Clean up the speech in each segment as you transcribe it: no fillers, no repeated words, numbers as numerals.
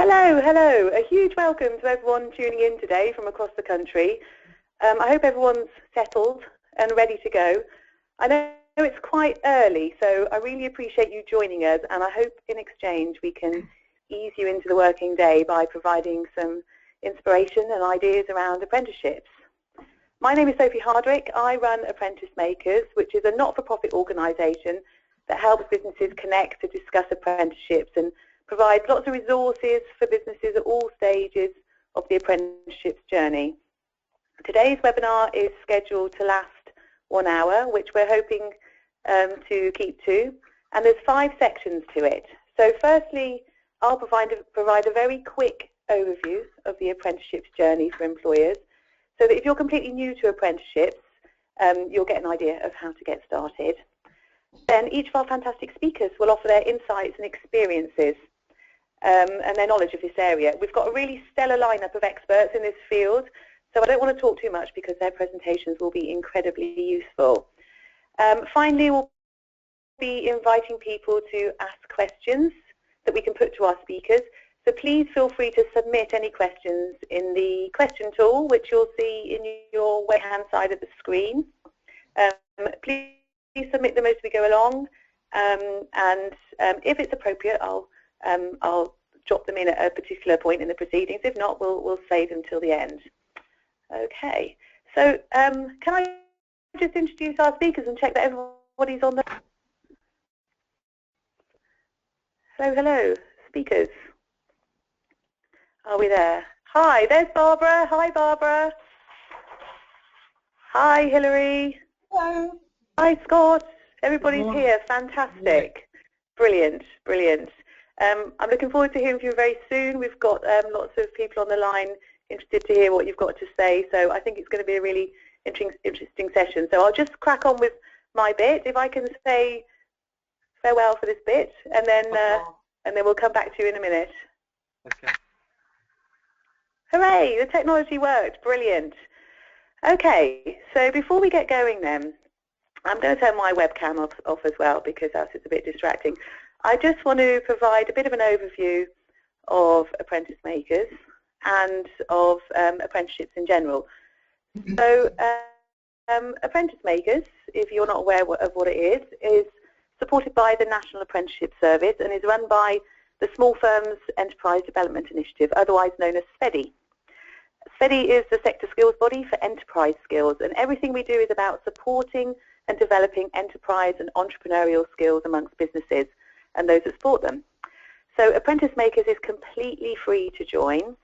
Hello, hello. A huge welcome to everyone tuning in today from across the country. I hope everyone's settled and ready to go. I know it's quite early, so I really appreciate you joining us, and I hope in exchange we can ease you into the working day by providing some inspiration and ideas around apprenticeships. My name is Sophie Hardwick. I run Apprenticemakers, which is a not-for-profit organisation that helps businesses connect to discuss apprenticeships and provide lots of resources for businesses at all stages of the apprenticeships journey. Today's webinar is scheduled to last 1 hour, which we're hoping to keep to, and there's 5 sections to it. So firstly, I'll provide a very quick overview of the apprenticeships journey for employers, so that if you're completely new to apprenticeships, you'll get an idea of how to get started. Then each of our fantastic speakers will offer their insights and experiences and their knowledge of this area. We've got a really stellar lineup of experts in this field, so I don't want to talk too much because their presentations will be incredibly useful. Finally, we'll be inviting people to ask questions that we can put to our speakers. So please feel free to submit any questions in the question tool, which you'll see in your right-hand side of the screen. Please submit them as we go along, and if it's appropriate, I'll drop them in at a particular point in the proceedings. If not, we'll save them till the end. Okay, so can I just introduce our speakers and check that everybody's on the... Hello, hello, speakers. Are we there? Hi, there's Barbara. Hi, Barbara. Hi, Hilary. Hello. Hi, Scott. Everybody's here. Fantastic. Brilliant, brilliant. I'm looking forward to hearing from you very soon. We've got lots of people on the line interested to hear what you've got to say, so I think it's going to be a really interesting session. So I'll just crack on with my bit, if I can say farewell for this bit, and then we'll come back to you in a minute. Okay. Hooray, the technology worked. Brilliant. Okay, so before we get going then, I'm going to turn my webcam off as well because else it's a bit distracting. I just want to provide a bit of an overview of Apprenticemakers and of apprenticeships in general. So Apprenticemakers, if you're not aware of what it is supported by the National Apprenticeship Service and is run by the Small Firms Enterprise Development Initiative, otherwise known as SPEDI. SPEDI is the sector skills body for enterprise skills, and everything we do is about supporting and developing enterprise and entrepreneurial skills amongst businesses and those that support them. So Apprenticemakers is completely free to join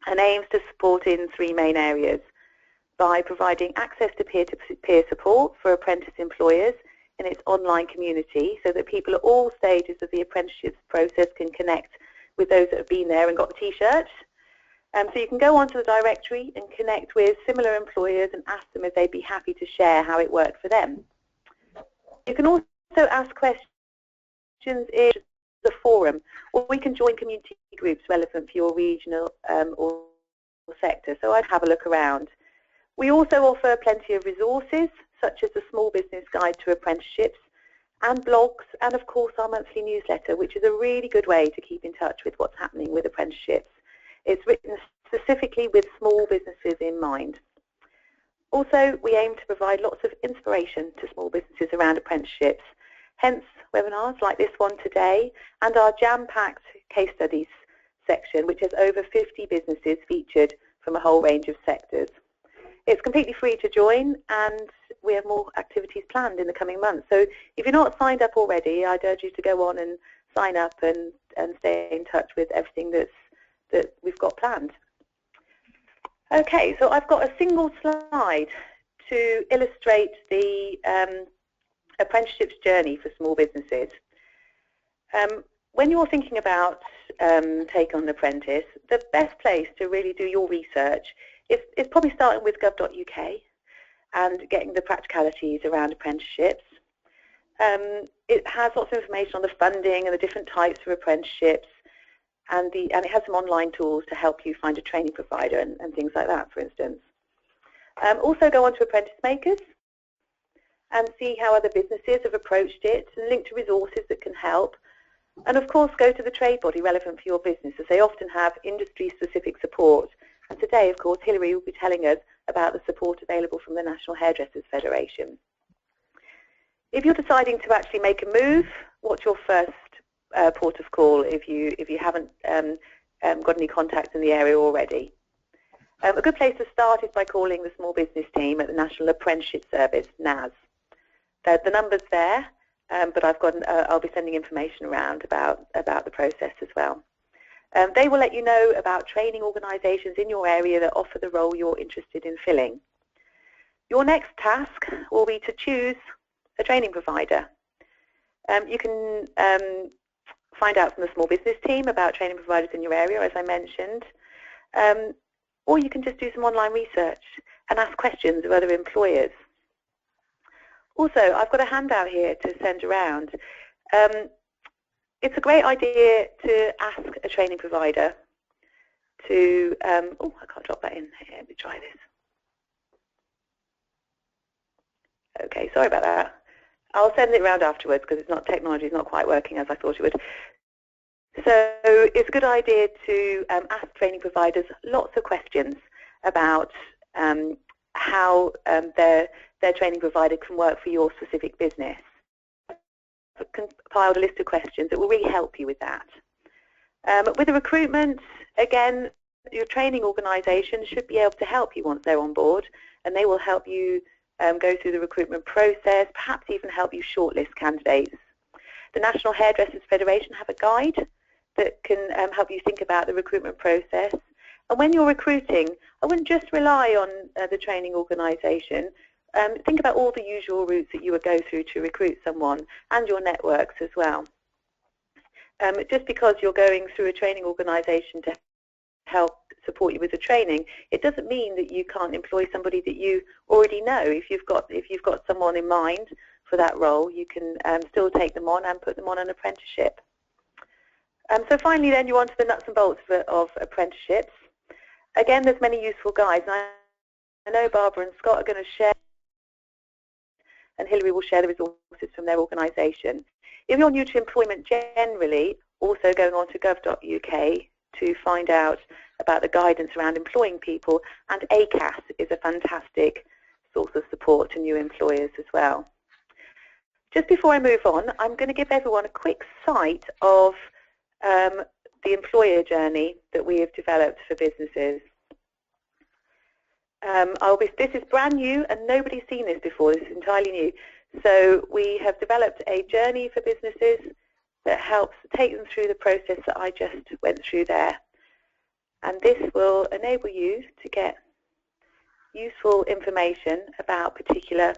and aims to support in 3 main areas: by providing access to peer-to-peer support for apprentice employers in its online community so that people at all stages of the apprenticeship process can connect with those that have been there and got the t-shirts. So you can go onto the directory and connect with similar employers and ask them if they'd be happy to share how it worked for them. You can also ask questions in the forum, or we can join community groups relevant for your regional or sector, so I'd have a look around. We also offer plenty of resources, such as the Small Business Guide to Apprenticeships, and blogs, and of course our monthly newsletter, which is a really good way to keep in touch with what's happening with apprenticeships. It's written specifically with small businesses in mind. Also, we aim to provide lots of inspiration to small businesses around apprenticeships, hence webinars like this one today and our jam-packed case studies section, which has over 50 businesses featured from a whole range of sectors. It's completely free to join, and we have more activities planned in the coming months. So if you're not signed up already, I'd urge you to go on and sign up and stay in touch with everything that we've got planned. Okay, so I've got a single slide to illustrate the apprenticeships journey for small businesses. When you're thinking about taking on an apprentice, the best place to really do your research is probably starting with gov.uk and getting the practicalities around apprenticeships. It has lots of information on the funding and the different types of apprenticeships, and it has some online tools to help you find a training provider and things like that, for instance. Also go on to Apprenticemakers and see how other businesses have approached it and link to resources that can help. And of course, go to the trade body relevant for your business, as they often have industry-specific support. And today, of course, Hilary will be telling us about the support available from the National Hairdressers Federation. If you're deciding to actually make a move, what's your first port of call if you haven't got any contacts in the area already? A good place to start is by calling the small business team at the National Apprenticeship Service, NAS. The number's there, but I'll be sending information around about the process as well. They will let you know about training organisations in your area that offer the role you're interested in filling. Your next task will be to choose a training provider. You can find out from the small business team about training providers in your area, as I mentioned, or you can just do some online research and ask questions of other employers. Also, I've got a handout here to send around. It's a great idea to ask a training provider to, oh, I can't drop that in here, let me try this. Okay, sorry about that. I'll send it around afterwards because technology is not quite working as I thought it would. So it's a good idea to ask training providers lots of questions about how their training provider can work for your specific business. I've compiled a list of questions that will really help you with that. With the recruitment, again, your training organisation should be able to help you once they're on board, and they will help you go through the recruitment process, perhaps even help you shortlist candidates. The National Hairdressers Federation have a guide that can help you think about the recruitment process. And when you're recruiting, I wouldn't just rely on the training organisation. Think about all the usual routes that you would go through to recruit someone and your networks as well. Just because you're going through a training organisation to help support you with the training, it doesn't mean that you can't employ somebody that you already know. If you've got someone in mind for that role, you can still take them on and put them on an apprenticeship. So finally, then you're on to the nuts and bolts of apprenticeships. Again, there's many useful guides. And I know Barbara and Scott are going to share, and Hilary will share the resources from their organisation. If you're new to employment generally, also going on to gov.uk to find out about the guidance around employing people, and ACAS is a fantastic source of support to new employers as well. Just before I move on, I'm going to give everyone a quick sight of the employer journey that we have developed for businesses. This is brand new and nobody's seen this before. This is entirely new. So we have developed a journey for businesses that helps take them through the process that I just went through there. And this will enable you to get useful information about particular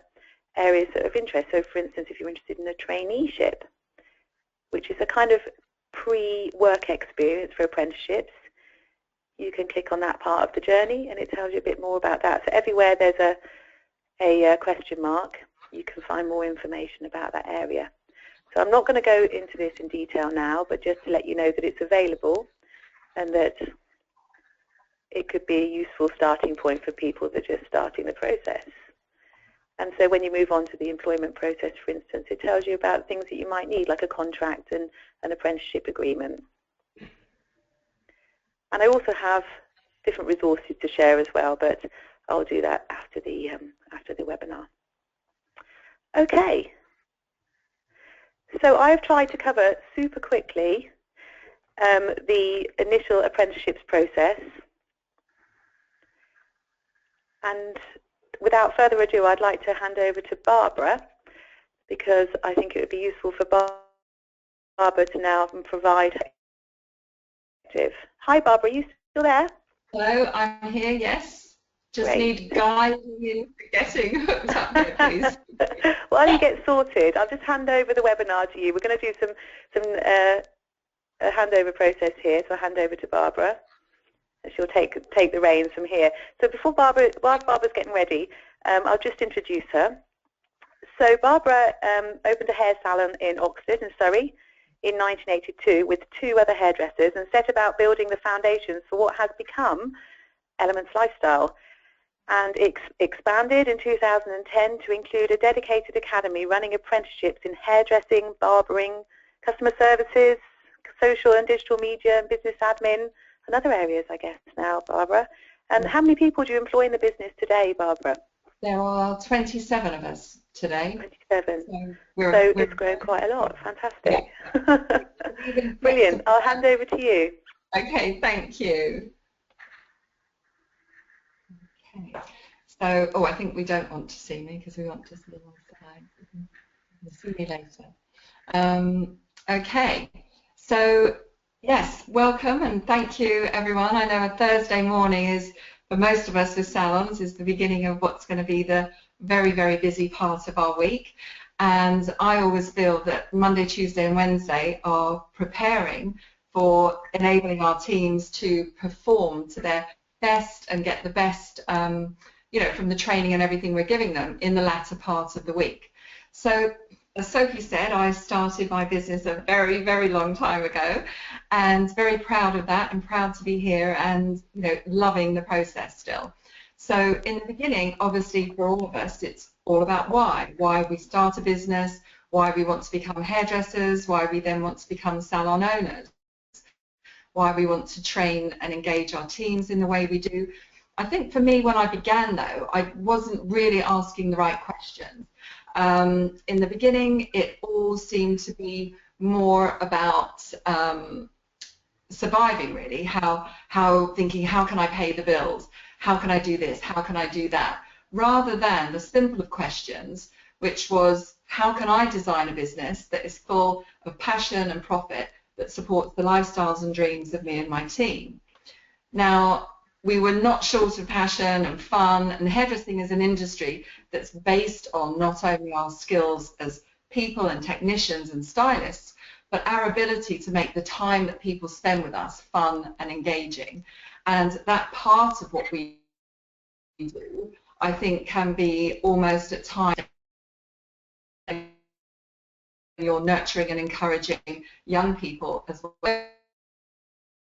areas that are of interest. So for instance, if you're interested in a traineeship, which is a kind of pre-work experience for apprenticeships, you can click on that part of the journey and it tells you a bit more about that. So everywhere there's a question mark, you can find more information about that area. So I'm not going to go into this in detail now, but just to let you know that it's available and that it could be a useful starting point for people that are just starting the process. And so when you move on to the employment process, for instance, it tells you about things that you might need, like a contract and an apprenticeship agreement. And I also have different resources to share as well, but I'll do that after the webinar. Okay. So I've tried to cover super quickly the initial apprenticeships process. And without further ado, I'd like to hand over to Barbara, because I think it would be useful for Barbara to now provide. Hi Barbara, are you still there? Hello, I'm here, yes. Just Great. need guidance in getting hooked up here, please. While you get sorted, I'll just hand over the webinar to you. We're going to do a handover process here, so I'll hand over to Barbara. She'll take the reins from here. So while Barbara's getting ready, I'll just introduce her. So Barbara opened a hair salon in Oxford in Surrey in 1982 with 2 other hairdressers and set about building the foundations for what has become Elements Lifestyle. And it expanded in 2010 to include a dedicated academy running apprenticeships in hairdressing, barbering, customer services, social and digital media, and business admin, and other areas, I guess, now, Barbara. And how many people do you employ in the business today, Barbara? There are 27 of us today. 27. So it's grown quite a lot. Fantastic. Yeah. Brilliant. I'll hand over to you. Okay, thank you. Okay. So, I think we don't want to see me because we want to see on the slide. We'll see me later. Okay. So, yes, welcome and thank you, everyone. I know a Thursday morning is, for most of us with Salons, is the beginning of what's going to be the very, very busy part of our week. And I always feel that Monday, Tuesday and Wednesday are preparing for enabling our teams to perform to their best and get the best, from the training and everything we're giving them in the latter part of the week. So, as Sophie said, I started my business a very, very long time ago, and very proud of that, and proud to be here, and loving the process still. So in the beginning, obviously for all of us, it's all about why we start a business, why we want to become hairdressers, why we then want to become salon owners, why we want to train and engage our teams in the way we do. I think for me, when I began, though, I wasn't really asking the right questions. In the beginning, it all seemed to be more about surviving, really, thinking, how can I pay the bills? How can I do this? How can I do that? Rather than the simple of questions, which was, how can I design a business that is full of passion and profit that supports the lifestyles and dreams of me and my team? Now, we were not short of passion and fun, and hairdressing is an industry that's based on not only our skills as people and technicians and stylists, but our ability to make the time that people spend with us fun and engaging. And that part of what we do, I think, can be almost at times you're nurturing and encouraging young people as well.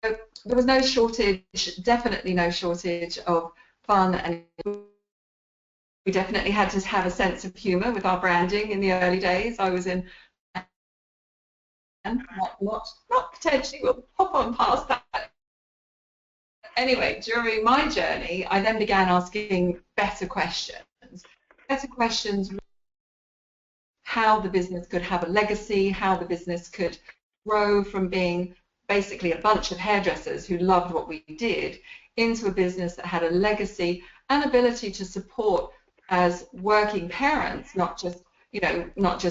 There was no shortage, definitely no shortage of fun, and we definitely had to have a sense of humour with our branding in the early days. I was in, not potentially, we'll hop on past that. Anyway, during my journey, I then began asking better questions. How the business could have a legacy, how the business could grow from being basically a bunch of hairdressers who loved what we did into a business that had a legacy and ability to support as working parents, not just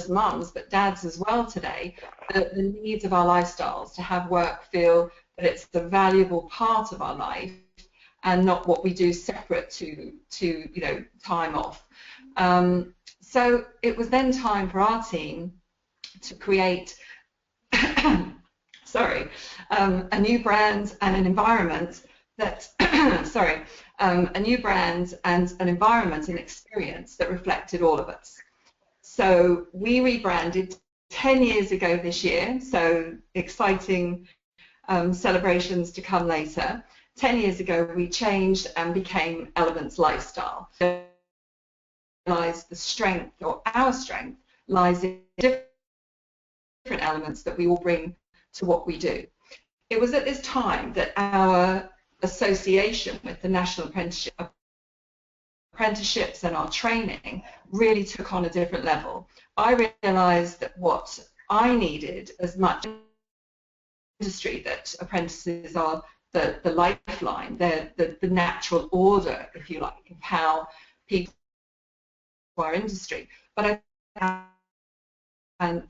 mums, but dads as well today, the needs of our lifestyles, to have work feel that it's the valuable part of our life and not what we do separate to time off. So it was then time for our team to create a new brand and an environment that a new brand and an environment and experience that reflected all of us. So we rebranded 10 years ago this year, so exciting celebrations to come later. 10 years ago we changed and became Elements Lifestyle. Realized the strength, or our strength, lies in different elements that we all bring to what we do. It was at this time that our association with the National Apprenticeships and our training really took on a different level. I realized that what I needed as much industry, that apprentices are the lifeline, they're the natural order, if you like, of how people our industry. But I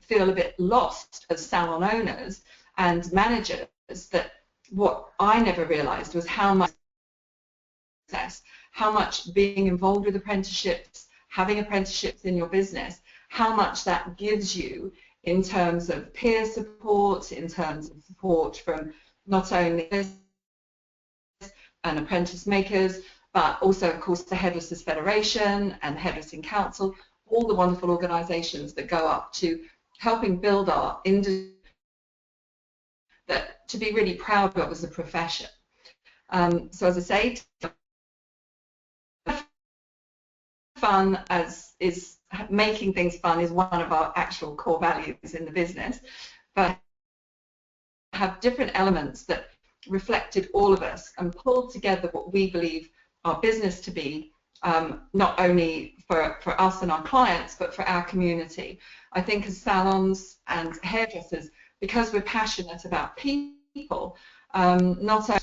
feel a bit lost as salon owners and managers, that what I never realized was how much being involved with apprenticeships, having apprenticeships in your business, how much that gives you in terms of peer support, in terms of support from not only and Apprenticemakers, but also, of course, the Hairdressers Federation and Hairdressing Council, all the wonderful organisations that go up to helping build our industry that to be really proud of as a profession. So as I say, fun as is making things fun is one of our actual core values in the business. but have different elements that reflected all of us and pulled together what we believe our business to be, not only for us and our clients, but for our community. I think as salons and hairdressers, because we're passionate about people, not only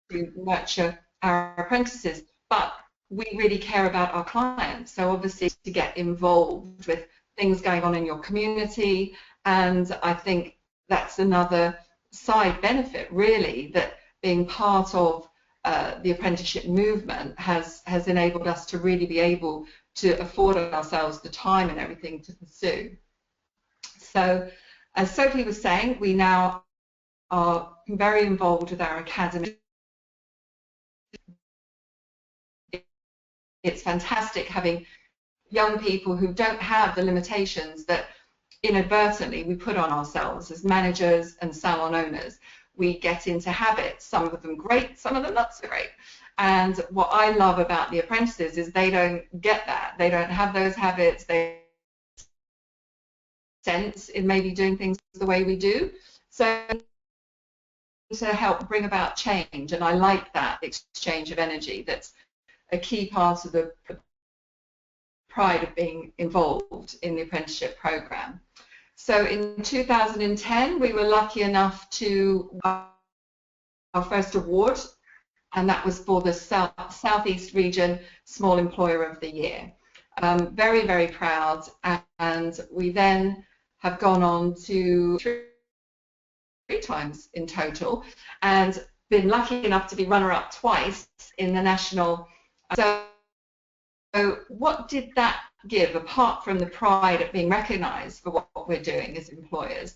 to nurture our apprentices, but we really care about our clients. So obviously to get involved with things going on in your community, and I think that's another side benefit really, that being part of the apprenticeship movement has enabled us to really be able to afford ourselves the time and everything to pursue. So as Sophie was saying, we now are very involved with our academy. It's fantastic having young people who don't have the limitations that inadvertently we put on ourselves as managers and salon owners. We get into habits, some of them great, some of them not so great. And what I love about the apprentices is they don't get that. They don't have those habits. They sense in maybe doing things the way we do. So to help bring about change, and I like that exchange of energy. That's a key part of the pride of being involved in the apprenticeship program. So in 2010, we were lucky enough to our first award, and that was for the Southeast Region Small Employer of the Year. Very, very proud, and we then have gone on to three times in total, and been lucky enough to be runner-up twice in the national. So what did that give, apart from the pride of being recognised for what we're doing as employers?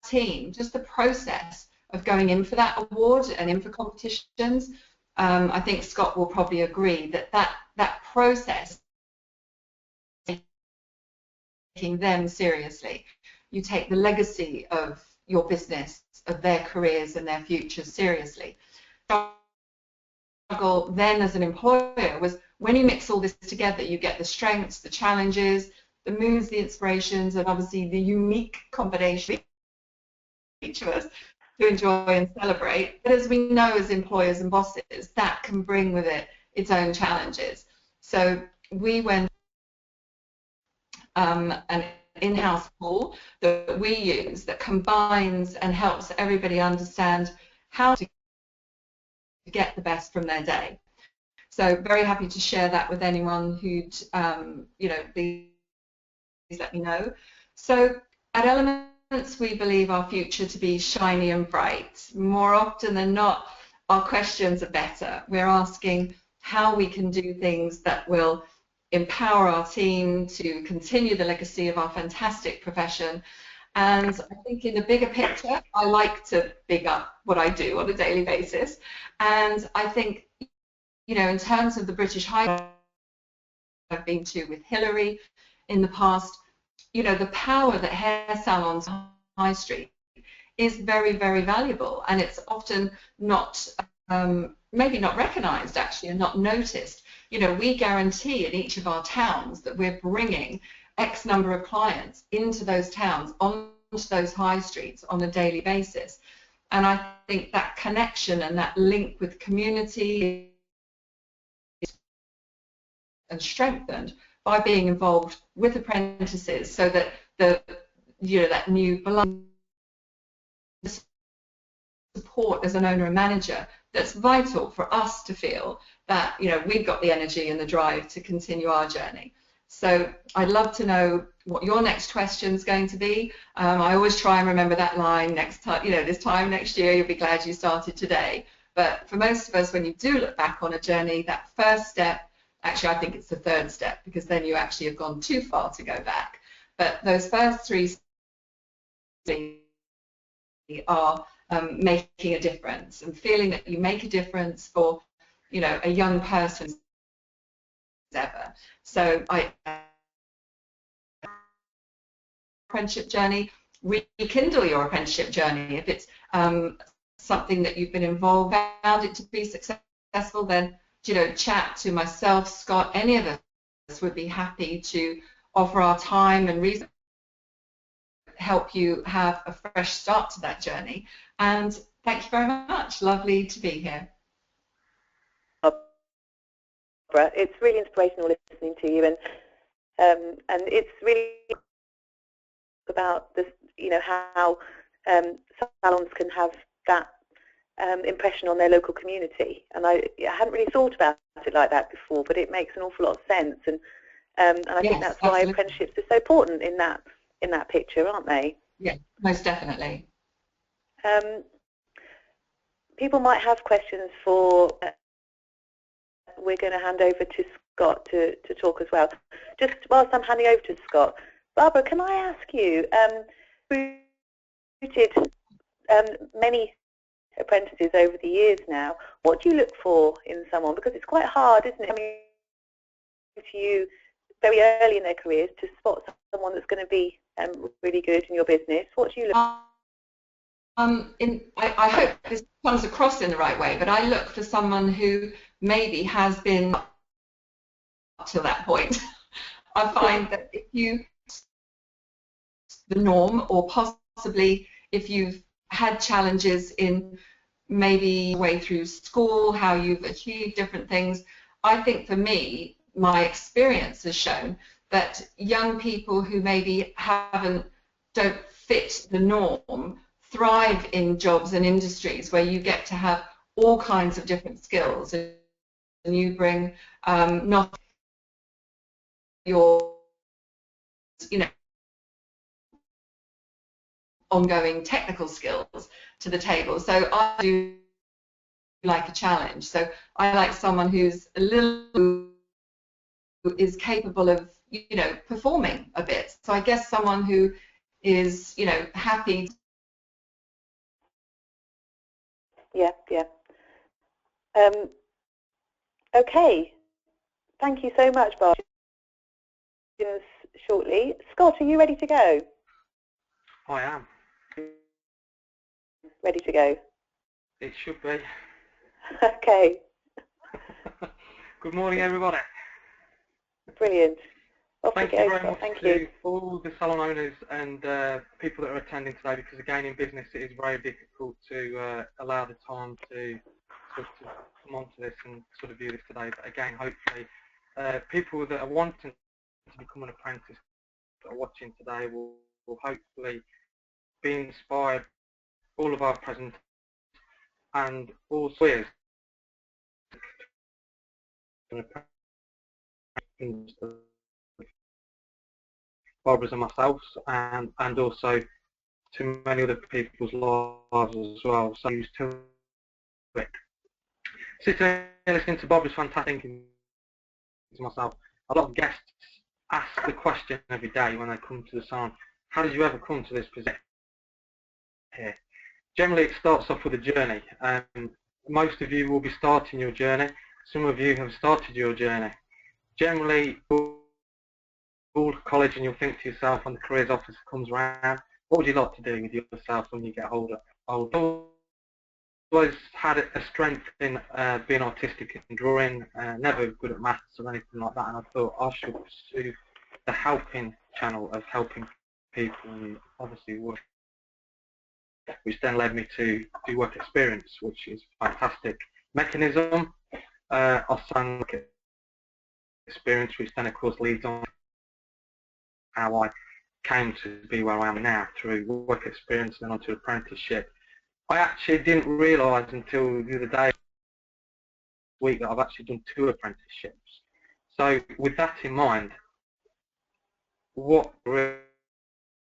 Team, just the process of going in for that award and in for competitions. I think Scott will probably agree that that process, taking them seriously, you take the legacy of your business, of their careers and their futures seriously. Struggle then as an employer was when you mix all this together, you get the strengths, the challenges, the moods, the inspirations, and obviously the unique combination each of us to enjoy and celebrate. But as we know as employers and bosses, that can bring with it its own challenges. So we went an in-house tool that we use that combines and helps everybody understand how to get the best from their day. So very happy to share that with anyone who'd, please let me know. So at Elements, we believe our future to be shiny and bright. More often than not, our questions are better. We're asking how we can do things that will empower our team to continue the legacy of our fantastic profession. And I think in the bigger picture, I like to big up what I do on a daily basis. And I think, in terms of the British High I've been to with Hillary in the past, the power that hair salons on High Street is very, very valuable, and it's often not, maybe not recognised actually, and not noticed. We guarantee in each of our towns that we're bringing X number of clients into those towns, onto those high streets on a daily basis. And I think that connection and that link with community and strengthened by being involved with apprentices, so that that new belonging, support as an owner and manager, that's vital for us to feel that we've got the energy and the drive to continue our journey. So I'd love to know what your next question is going to be. I always try and remember that line next time, this time next year, you'll be glad you started today. But for most of us, when you do look back on a journey, that first step, actually I think it's the third step, because then you actually have gone too far to go back. But those first three are making a difference and feeling that you make a difference for, a young person ever. So apprenticeship journey, rekindle your apprenticeship journey. If it's something that you've been involved, found it to be successful, then chat to myself, Scott, any of us would be happy to offer our time and reason help you have a fresh start to that journey. And thank you very much. Lovely to be here. It's really inspirational listening to you, and it's really about this, you know, how salons can have that impression on their local community. And I hadn't really thought about it like that before, but it makes an awful lot of sense. And I think that's why apprenticeships are so important in that picture, aren't they? Yeah, most definitely. People might have questions for. We're going to hand over to Scott to talk as well. Just whilst I'm handing over to Scott, Barbara, can I ask you, recruited many apprentices over the years now, what do you look for in someone? Because it's quite hard, isn't it? I mean, to you very early in their careers to spot someone that's going to be really good in your business. What do you look for? I hope this comes across in the right way, but I look for someone who maybe has been up to that point. I find that if you the norm, or possibly if you've had challenges in maybe way through school, how you've achieved different things, I think for me, my experience has shown that young people who maybe don't fit the norm thrive in jobs and industries where you get to have all kinds of different skills, and you bring not your, you know, ongoing technical skills to the table. So I do like a challenge. So I like someone who's who is capable of, you know, performing a bit. So I guess someone who is, you know, happy. Yeah. Okay. Thank you so much, Barbara. Shortly. Scott, are you ready to go? I am. Ready to go? It should be. Okay. Good morning, everybody. Brilliant. Thank you very much to all the salon owners and people that are attending today, because again in business it is very difficult to allow the time to come onto this and sort of view this today. But again, hopefully people that are wanting to become an apprentice that are watching today will hopefully be inspired, all of our present and also is Barbara's and myself, and also to many other people's lives as well. So used to it. Sitting here listening to Barbara's fantastic thinking to myself, a lot of guests ask the question every day when they come to the salon, how did you ever come to this position here? Generally it starts off with a journey. Most of you will be starting your journey. Some of you have started your journey. Generally, college, and you'll think to yourself when the careers officer comes around, what would you like to do with yourself when you get older? I've always had a strength in being artistic and drawing, never good at maths or anything like that, and I thought I should pursue the helping channel of helping people and obviously work, which then led me to do work experience, which is a fantastic mechanism. I've done work experience, which then of course leads on how I came to be where I am now through work experience and then onto apprenticeship. I actually didn't realise until the other day, week, that I've actually done 2 apprenticeships. So with that in mind, what really,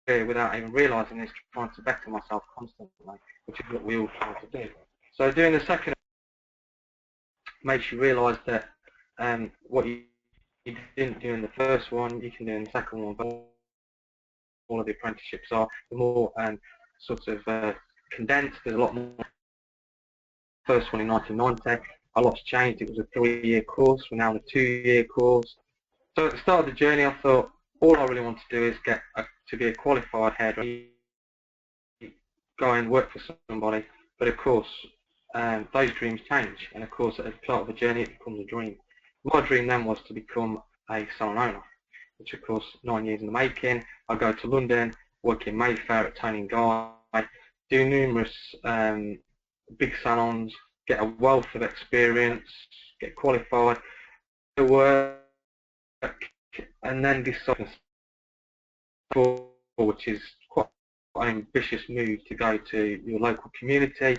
without even realising, is trying to better myself constantly, which is what we all try to do. So doing the second makes you realise that what you didn't do in the first one, you can do in the second one. But all of the apprenticeships are more sort of condensed. There's a lot more. First one in 1990, a lot's changed. It was a 3-year course. We're now on a 2-year course. So at the start of the journey, I thought all I really want to do is get to be a qualified hairdresser, go and work for somebody. But of course, those dreams change, and of course, at the start of the journey, it becomes a dream. My dream then was to become a salon owner, which of course 9 years in the making. I go to London, work in Mayfair at Tony & Guy, do numerous big salons, get a wealth of experience, get qualified, work, and then decide, which is quite an ambitious move, to go to your local community,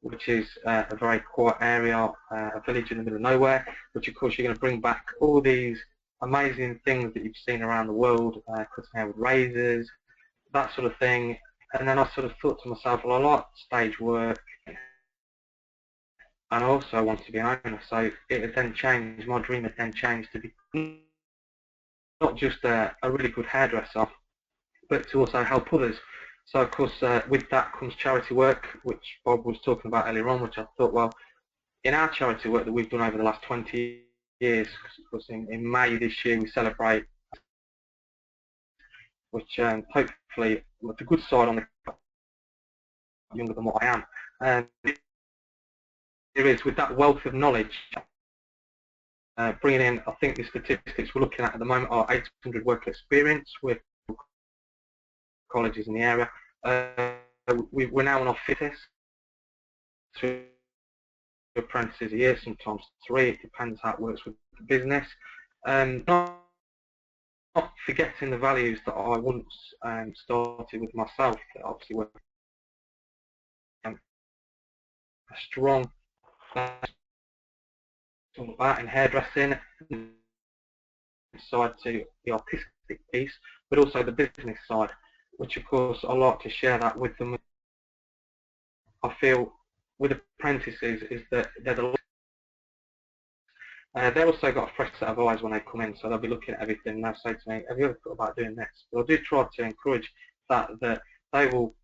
which is a very quiet area, a village in the middle of nowhere, which of course you're going to bring back all these amazing things that you've seen around the world, cutting hair with razors, that sort of thing. And then I sort of thought to myself, well, I like stage work, and I also want to be an owner. So it had then changed, my dream had then changed to be not just a really good hairdresser, but to also help others. So of course with that comes charity work, which Bob was talking about earlier on, which I thought, well, in our charity work that we've done over the last 20 years, because of course in May this year we celebrate, which hopefully with the good side on the younger than what I am. There is, with that wealth of knowledge, bringing in, I think the statistics we're looking at the moment are 800 work experience with colleges in the area. We're now on our fittest, 2 apprentices a year, sometimes 3, it depends how it works with the business. Not forgetting the values that I once started with myself, that obviously were a strong all about in hairdressing, side to the artistic piece, but also the business side, which of course I like to share that with them. I feel with apprentices is that they've also got a fresh set of eyes when they come in, so they'll be looking at everything and they'll say to me, have you ever thought about doing this? But I do try to encourage that they will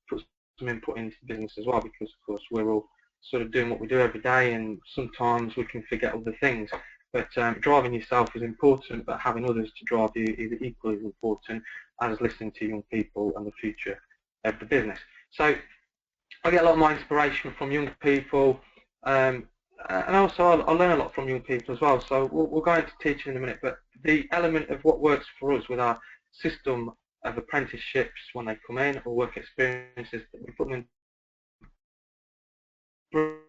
put some input into the business as well, because of course we're all sort of doing what we do every day, and sometimes we can forget other things. But driving yourself is important, but having others to drive you is equally as important as listening to young people and the future of the business. So I get a lot of my inspiration from young people, and also I learn a lot from young people as well. So we'll go into teaching in a minute, but the element of what works for us with our system of apprenticeships when they come in, or work experiences, that we put them in,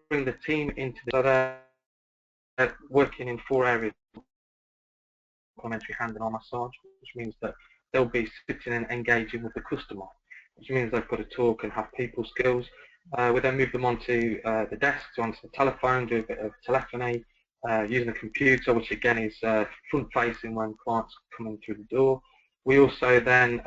bring the team into the, so they're working in 4 areas: complimentary hand and arm massage, which means that they'll be sitting and engaging with the customer, which means they've got to talk and have people skills. We then move them onto the desks, onto the telephone, do a bit of telephony, using a computer, which again is front facing when clients come in through the door. We also then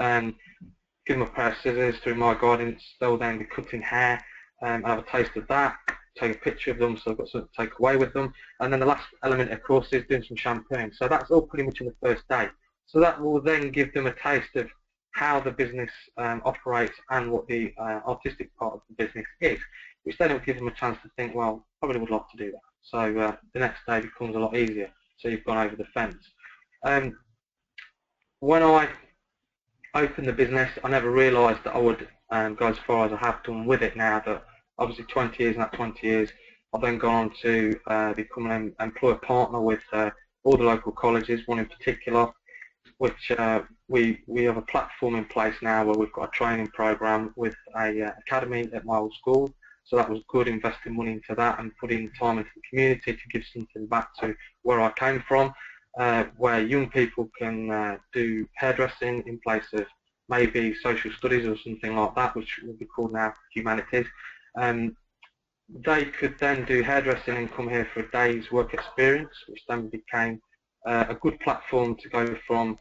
give them a pair of scissors through my guidance. They'll then be cutting hair, have a taste of that, take a picture of them so they've got something to take away with them. And then the last element, of course, is doing some shampooing. So that's all pretty much in the first day. So that will then give them a taste of how the business operates and what the artistic part of the business is, which then will give them a chance to think, well, I really would like to do that. So the next day becomes a lot easier. So you've gone over the fence. When I opened the business, I never realised that I would go as far as I have done with it now. That obviously 20 years, and that 20 years, I've then gone on to become an employer partner with all the local colleges, one in particular, which we have a platform in place now where we've got a training program with a academy at my old school. So that was good, investing money into that and putting time into the community to give something back to where I came from, where young people can do hairdressing in place of maybe social studies or something like that, which will be called now humanities. They could then do hairdressing and come here for a day's work experience, which then became a good platform to go from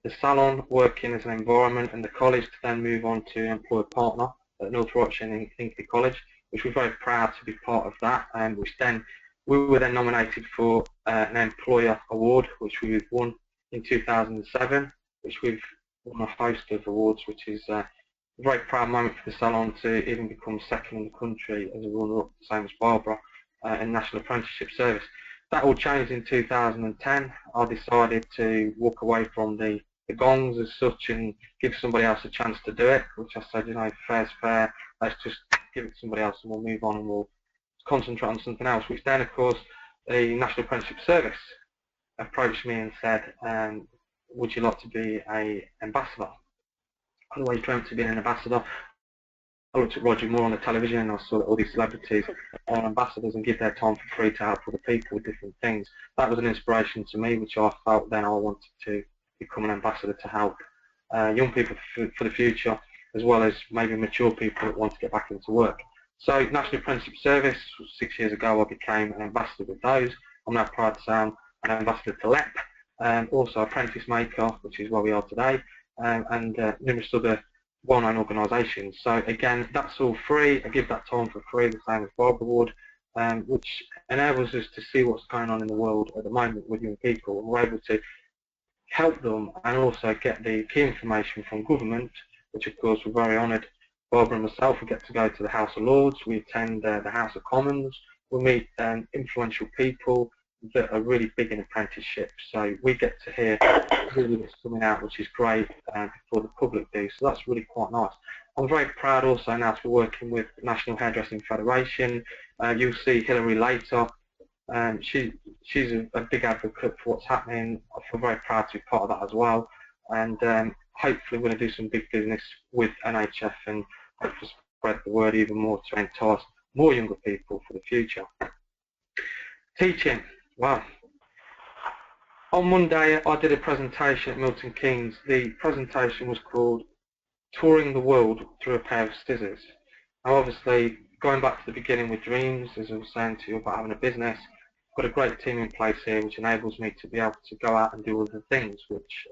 the salon working as an environment and the college to then move on to employer partner at North Rochester and Hinkley College, which we're very proud to be part of that, and which then we were then nominated for an employer award, which we've won in 2007, which we've won a host of awards, which is a very proud moment for the salon to even become second in the country as a runner-up, same as Barbara, in National Apprenticeship Service. That all changed in 2010. I decided to walk away from the gongs as such and give somebody else a chance to do it, which I said, you know, fair's fair, let's just give it to somebody else and we'll move on and we'll concentrate on something else, which then, of course, the National Apprenticeship Service approached me and said, would you like to be an ambassador? I'd always dreamt of being an ambassador. I looked at Roger Moore on the television and I saw that all these celebrities are ambassadors and give their time for free to help other people with different things. That was an inspiration to me, which I felt then I wanted to become an ambassador to help young people for the future, as well as maybe mature people that want to get back into work. So National Apprenticeship Service, 6 years ago I became an ambassador with those. I'm now proud to say I'm an ambassador to LEP, and also Apprenticemaker, which is where we are today, and numerous other well-known organisations. So again, that's all free. I give that time for free, the same as Barbara would, which enables us to see what's going on in the world at the moment with young people, and we're able to help them and also get the key information from government, which of course we're very honoured. Barbara and myself, we get to go to the House of Lords, we attend the House of Commons, we meet influential people that are really big in apprenticeships, so we get to hear really what's coming out, which is great, before the public do, so that's really quite nice. I'm very proud also now to be working with the National Hairdressing Federation. You'll see Hilary later. She's a big advocate for what's happening. I feel very proud to be part of that as well, and hopefully we're going to do some big business with NHF and hopefully spread the word even more to entice more younger people for the future. Teaching. Wow. On Monday I did a presentation at Milton Keynes. The presentation was called Touring the World Through a Pair of Scissors. Now obviously, going back to the beginning with dreams, as I was saying to you about having a business, I've got a great team in place here which enables me to be able to go out and do other things, which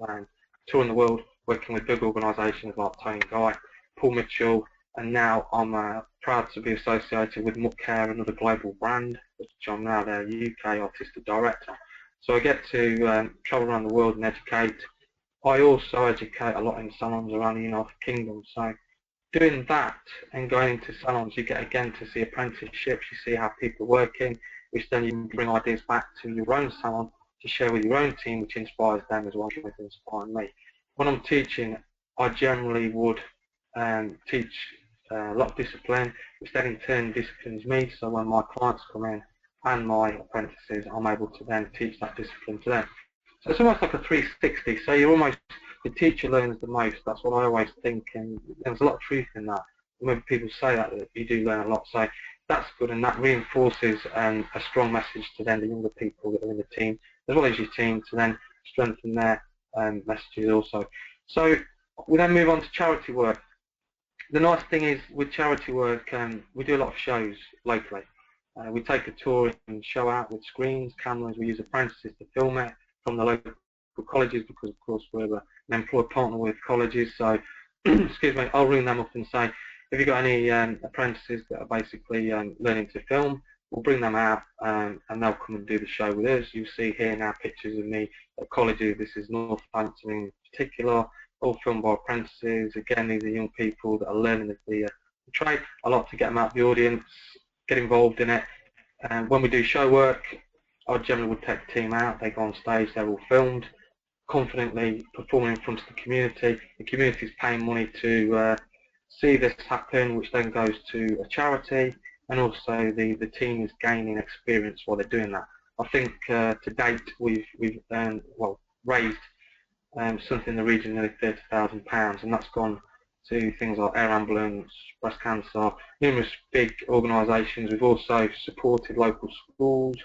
touring the world, working with big organisations like Tony Guy, Paul Mitchell, and now I'm proud to be associated with Muck Hair, another global brand, which I'm now their UK Artistic Director. So I get to travel around the world and educate. I also educate a lot in salons around the United Kingdom. So doing that and going into salons, you get again to see apprenticeships, you see how people are working, which then you can bring ideas back to your own salon to share with your own team, which inspires them as well as inspiring me. When I'm teaching, I generally would teach a lot of discipline, which then in turn disciplines me, so when my clients come in and my apprentices, I'm able to then teach that discipline to them. So it's almost like a 360, so you're almost, the teacher learns the most, that's what I always think, and there's a lot of truth in that. When people say that you do learn a lot, so that's good, and that reinforces a strong message to then the younger people that are in the team, as well as your team, to then strengthen their messages also. So we then move on to charity work. The nice thing is with charity work, we do a lot of shows locally. We take a tour and show out with screens, cameras, we use apprentices to film it from the local colleges, because of course we're an employed partner with colleges, so excuse me, I'll ring them up and say, have you got any apprentices that are basically learning to film? We'll bring them out and they'll come and do the show with us. You see here now pictures of me at colleges. This is Northampton in particular, all filmed by apprentices. Again, these are young people that are learning the trade. I like to get them out of the audience, get involved in it. And when we do show work, I generally would take the team out. They go on stage, they're all filmed, confidently performing in front of the community. The community is paying money to see this happen, which then goes to a charity, and also the team is gaining experience while they're doing that. I think to date we've raised something in the region of nearly £30,000, and that's gone to things like air ambulance, breast cancer, numerous big organisations. We've also supported local schools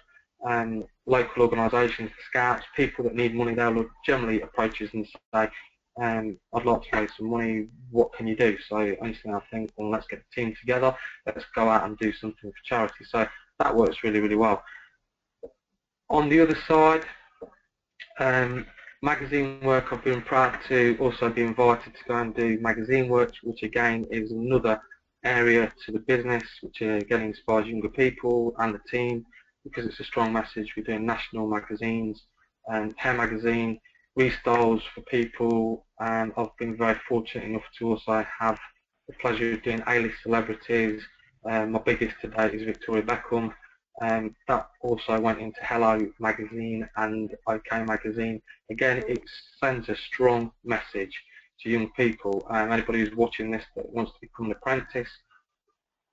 and local organisations, scouts, people that need money. They'll generally approach us and say, I'd like to raise some money, what can you do? So instantly I think, well, let's get the team together, let's go out and do something for charity. So that works really, really well. On the other side, magazine work, I've been proud to also be invited to go and do magazine work, which again is another area to the business, which again inspires younger people and the team, because it's a strong message. We're doing national magazines and hair magazine, restyles for people, and I've been very fortunate enough to also have the pleasure of doing A-list celebrities. My biggest to date is Victoria Beckham. That also went into Hello magazine and OK magazine. Again, it sends a strong message to young people. Anybody who's watching this that wants to become an apprentice,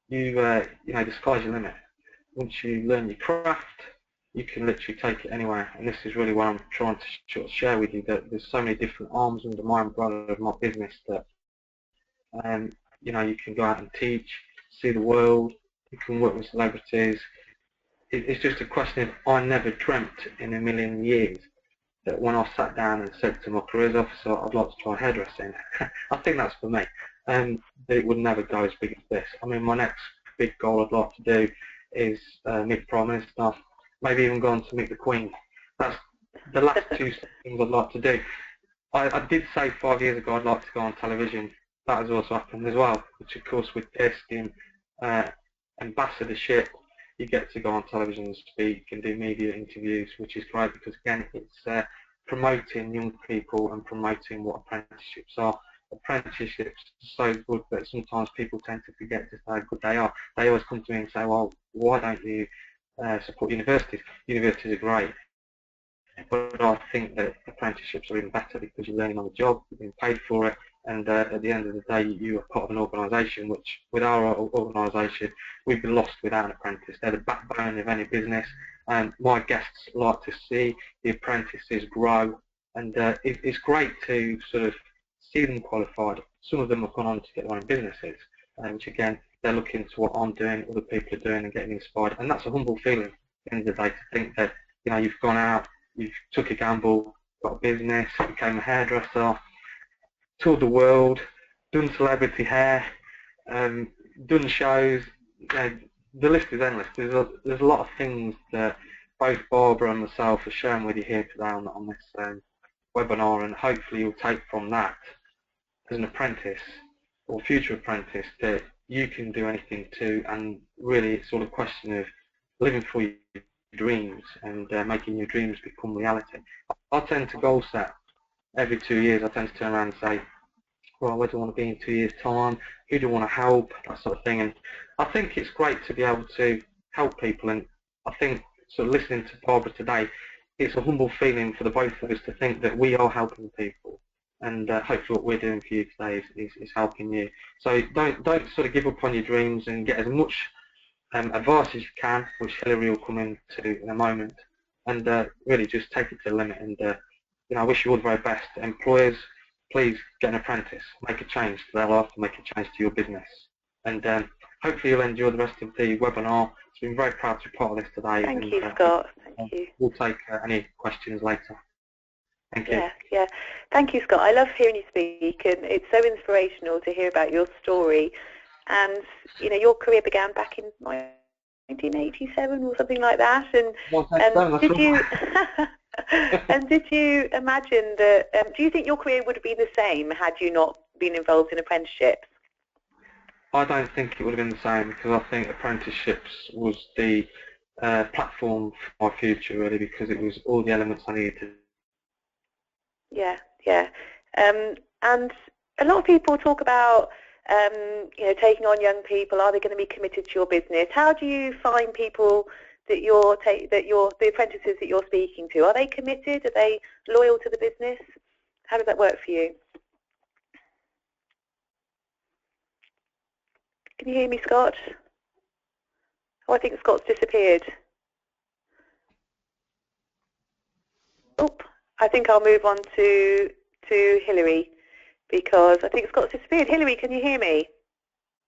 you know, the sky's your limit. Once you learn your craft, you can literally take it anywhere. And this is really what I'm trying to share with you, that there's so many different arms under my umbrella of my business that You know, you can go out and teach, see the world, you can work with celebrities. It's just a question of, I never dreamt in a million years that when I sat down and said to my careers officer, I'd like to try hairdressing. I think that's for me. That it would never go as big as this. I mean, my next big goal I'd like to do is meet the Prime Minister, maybe even go on to meet the Queen. That's the last two things I'd like to do. I did say 5 years ago I'd like to go on television. That has also happened as well, which of course with DISC and ambassadorship, you get to go on television and speak and do media interviews, which is great because again it's promoting young people and promoting what apprenticeships are. Apprenticeships are so good that sometimes people tend to forget just how good they are. They always come to me and say, well, why don't you support universities? Universities are great. But I think that apprenticeships are even better because you're learning on the job, you're being paid for it, and at the end of the day you are part of an organisation, which with our organisation we'd be lost without an apprentice. They're the backbone of any business, and my guests like to see the apprentices grow, and it's great to sort of see them qualified. Some of them have gone on to get their own businesses, which again, they're looking to what I'm doing, other people are doing and getting inspired, and that's a humble feeling at the end of the day to think that, you know, you've gone out, you've took a gamble, got a business, became a hairdresser, toured the world, done celebrity hair, done shows. The list is endless. There's a lot of things that both Barbara and myself are sharing with you here today on this webinar, and hopefully you'll take from that as an apprentice or future apprentice that you can do anything too, and really it's all a question of living for your dreams and making your dreams become reality. I tend to goal set every 2 years. I tend to turn around and say, well, where do I want to be in 2 years' time? Who do I want to help? That sort of thing. And I think it's great to be able to help people. And I think, sort of listening to Barbara today, it's a humble feeling for the both of us to think that we are helping people. And hopefully what we're doing for you today is helping you. So don't sort of give up on your dreams, and get as much advice as you can, which Hilary will come into in a moment, and really just take it to the limit. And you know, I wish you all the very best. Employers, please get an apprentice, make a change to their life, make a change to your business, and hopefully you'll enjoy the rest of the webinar. It's been very proud to be part of this today. Thank you, Scott. Thank you. We'll take any questions later. Thank you. Yeah. Thank you, Scott. I love hearing you speak, and it's so inspirational to hear about your story. And you know, your career began back in 1987 or something like that. And did you and did you imagine that? Do you think your career would have been the same had you not been involved in apprenticeships? I don't think it would have been the same, because I think apprenticeships was the platform for my future, really, because it was all the elements I needed to. Yeah. And a lot of people talk about you know, taking on young people. Are they going to be committed to your business? How do you find people that the apprentices that you're speaking to? Are they committed? Are they loyal to the business? How does that work for you? Can you hear me, Scott? Oh, I think Scott's disappeared. Oh, I think I'll move on to Hilary, because I think Scott's disappeared. Hilary, can you hear me?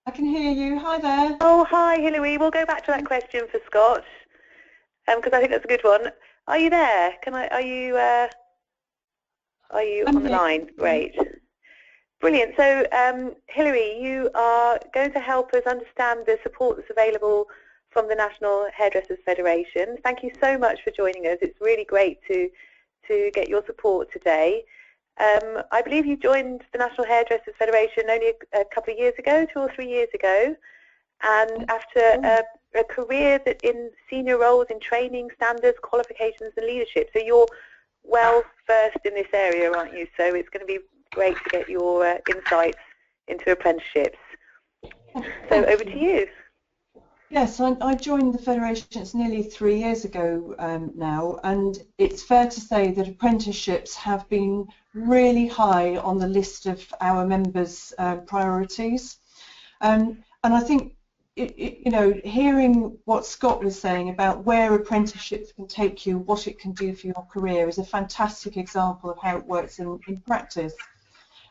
I can hear you. Hi there. Oh, hi, Hilary. We'll go back to that question for Scott, because I think that's a good one. Are you there? Are you on the line? Great. Brilliant. So, Hilary, you are going to help us understand the support that's available from the National Hairdressers Federation. Thank you so much for joining us. It's really great to get your support today. I believe you joined the National Hairdressers Federation only a couple of years ago, 2 or 3 years ago, and after a career that in senior roles in training, standards, qualifications and leadership. So you're well versed in this area, aren't you? So it's going to be great to get your insights into apprenticeships. So over to you. Yes, I joined the Federation, it's nearly 3 years ago now, and it's fair to say that apprenticeships have been really high on the list of our members' priorities. And I think, you know, hearing what Scott was saying about where apprenticeships can take you, what it can do for your career, is a fantastic example of how it works in practice.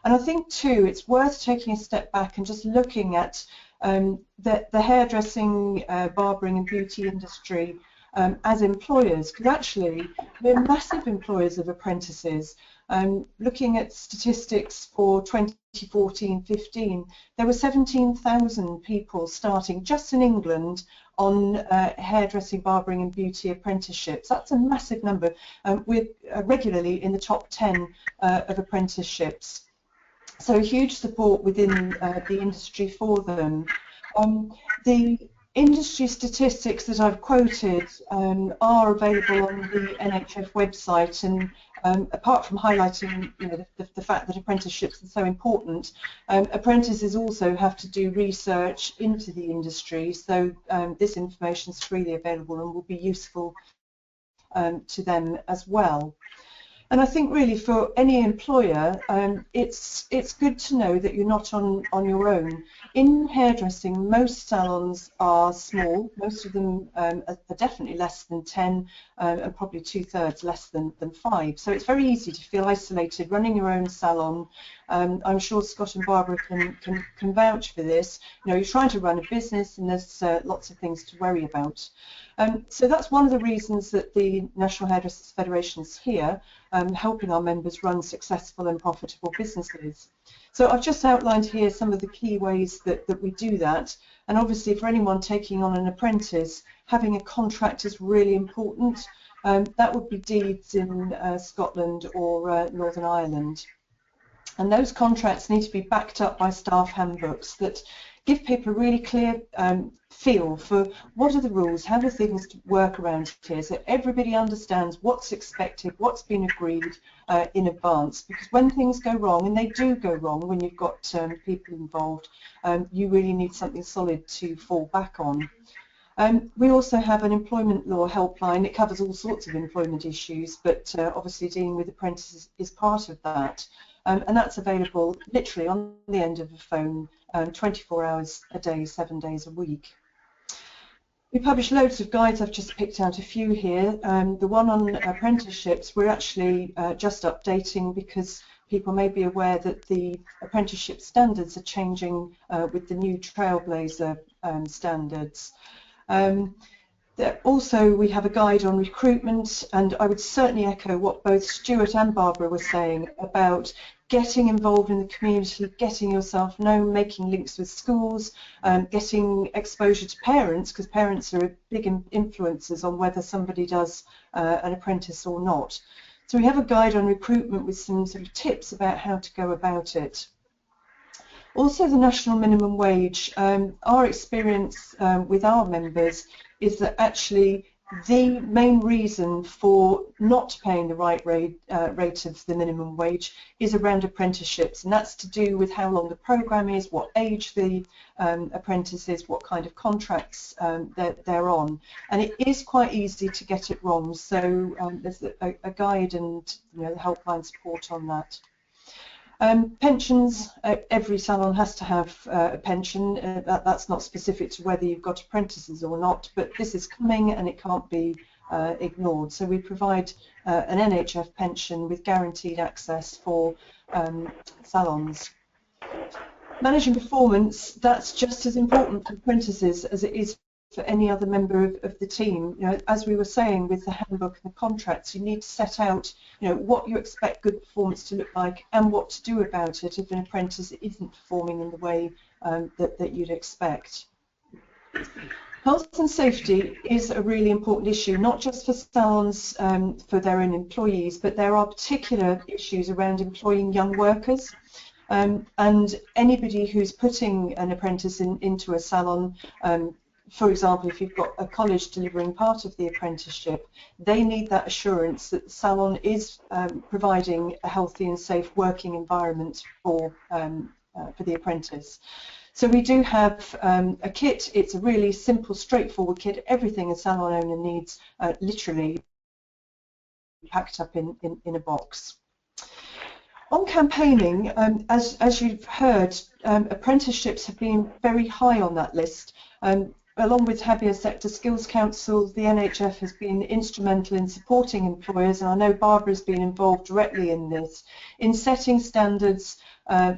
And I think too it's worth taking a step back and just looking at the hairdressing, barbering and beauty industry as employers, because actually we're massive employers of apprentices. Looking at statistics for 2014-15, there were 17,000 people starting just in England on hairdressing, barbering and beauty apprenticeships. That's a massive number. We're regularly in the top 10 of apprenticeships. So huge support within the industry for them. The industry statistics that I've quoted are available on the NHF website, and apart from highlighting the fact that apprenticeships are so important, apprentices also have to do research into the industry, so this information is freely available and will be useful to them as well. And I think really for any employer, it's good to know that you're not on your own. In hairdressing, most salons are small. Most of them are definitely less than 10, and probably 2/3 less than 5. So it's very easy to feel isolated running your own salon. I'm sure Scott and Barbara can vouch for this. You're trying to run a business and there's lots of things to worry about. So that's one of the reasons that the National Hairdressers Federation is here, helping our members run successful and profitable businesses. So I've just outlined here some of the key ways that we do that, and obviously for anyone taking on an apprentice, having a contract is really important. That would be deeds in Scotland or Northern Ireland. And those contracts need to be backed up by staff handbooks that give people a really clear feel for what are the rules, how do things work around here, so everybody understands what's expected, what's been agreed in advance. Because when things go wrong, and they do go wrong when you've got people involved, you really need something solid to fall back on. We also have an employment law helpline. It covers all sorts of employment issues, but obviously dealing with apprentices is part of that. And that's available literally on the end of a phone, 24 hours a day, 7 days a week. We publish loads of guides. I've just picked out a few here. The one on apprenticeships, we're actually just updating because people may be aware that the apprenticeship standards are changing with the new Trailblazer standards. Also, we have a guide on recruitment, and I would certainly echo what both Stuart and Barbara were saying about getting involved in the community, getting yourself known, making links with schools, getting exposure to parents, because parents are big influencers on whether somebody does an apprentice or not. So we have a guide on recruitment with some sort of tips about how to go about it. Also, the national minimum wage. Our experience with our members is that actually the main reason for not paying the right rate of the minimum wage is around apprenticeships, and that's to do with how long the programme is, what age the apprentice is, what kind of contracts they're on, and it is quite easy to get it wrong. So there's a guide and the helpline support on that. Pensions, every salon has to have a pension. That's not specific to whether you've got apprentices or not, but this is coming and it can't be ignored. So we provide an NHF pension with guaranteed access for salons. Managing performance, that's just as important for apprentices as it is for any other member of the team. As we were saying with the handbook and the contracts, you need to set out what you expect good performance to look like and what to do about it if an apprentice isn't performing in the way that you'd expect. Health and safety is a really important issue, not just for salons for their own employees, but there are particular issues around employing young workers. And anybody who's putting an apprentice into a salon, for example, if you've got a college delivering part of the apprenticeship, they need that assurance that the salon is providing a healthy and safe working environment for the apprentice. So we do have a kit. It's a really simple, straightforward kit. Everything a salon owner needs, literally packed up in a box. On campaigning, as you've heard, apprenticeships have been very high on that list. Along with Habia Sector Skills Council, the NHF has been instrumental in supporting employers, and I know Barbara's been involved directly in this, in setting standards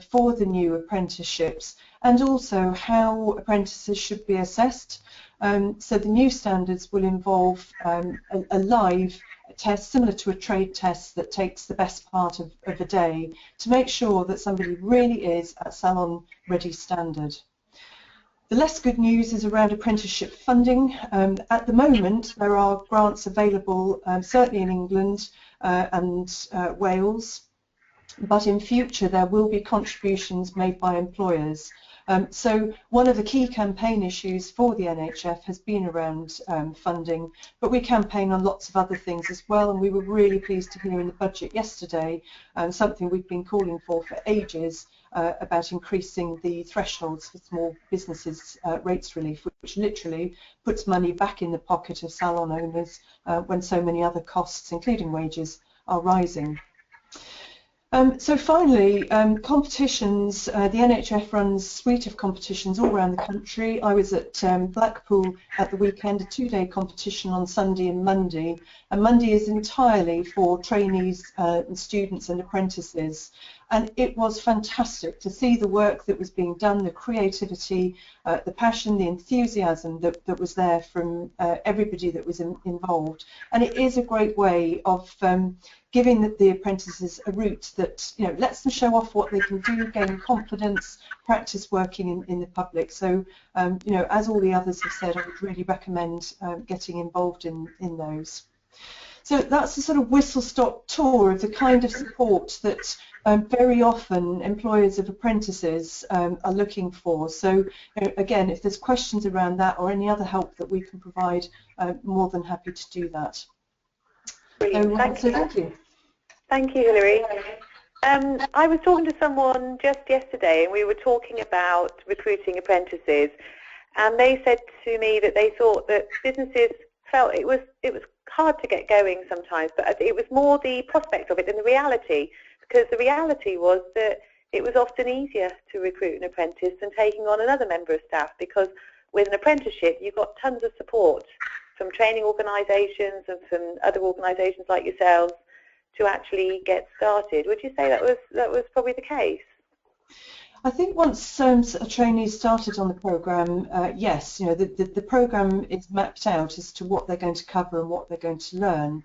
for the new apprenticeships, and also how apprentices should be assessed. So the new standards will involve a live test similar to a trade test that takes the best part of a day to make sure that somebody really is at salon ready standard. The less good news is around apprenticeship funding. At the moment there are grants available certainly in England and Wales, but in future there will be contributions made by employers. So one of the key campaign issues for the NHF has been around funding, but we campaign on lots of other things as well, and we were really pleased to hear in the budget yesterday something we've been calling for ages, about increasing the thresholds for small businesses rates relief, which literally puts money back in the pocket of salon owners when so many other costs, including wages, are rising. So finally, competitions. The NHF runs a suite of competitions all around the country. I was at Blackpool at the weekend, a two-day competition on Sunday and Monday. And Monday is entirely for trainees and students and apprentices. And it was fantastic to see the work that was being done, the creativity, the passion, the enthusiasm that was there from everybody that was involved. And it is a great way of giving the apprentices a route that, you know, lets them show off what they can do, gain confidence, practice working in the public. So, you know, as all the others have said, I would really recommend getting involved in those. So that's a sort of whistle-stop tour of the kind of support that very often employers of apprentices are looking for. So, you know, again, if there's questions around that or any other help that we can provide, more than happy to do that. Brilliant. So, thank you. Thank you, Hilary. I was talking to someone just yesterday, and we were talking about recruiting apprentices, and they said to me that they thought that businesses felt it was hard to get going sometimes, but it was more the prospect of it than the reality, because the reality was that it was often easier to recruit an apprentice than taking on another member of staff, because with an apprenticeship you've got tons of support from training organisations and from other organisations like yourselves to actually get started. Would you say that was probably the case? I think once a trainee started on the programme, yes, you know, the programme is mapped out as to what they're going to cover and what they're going to learn.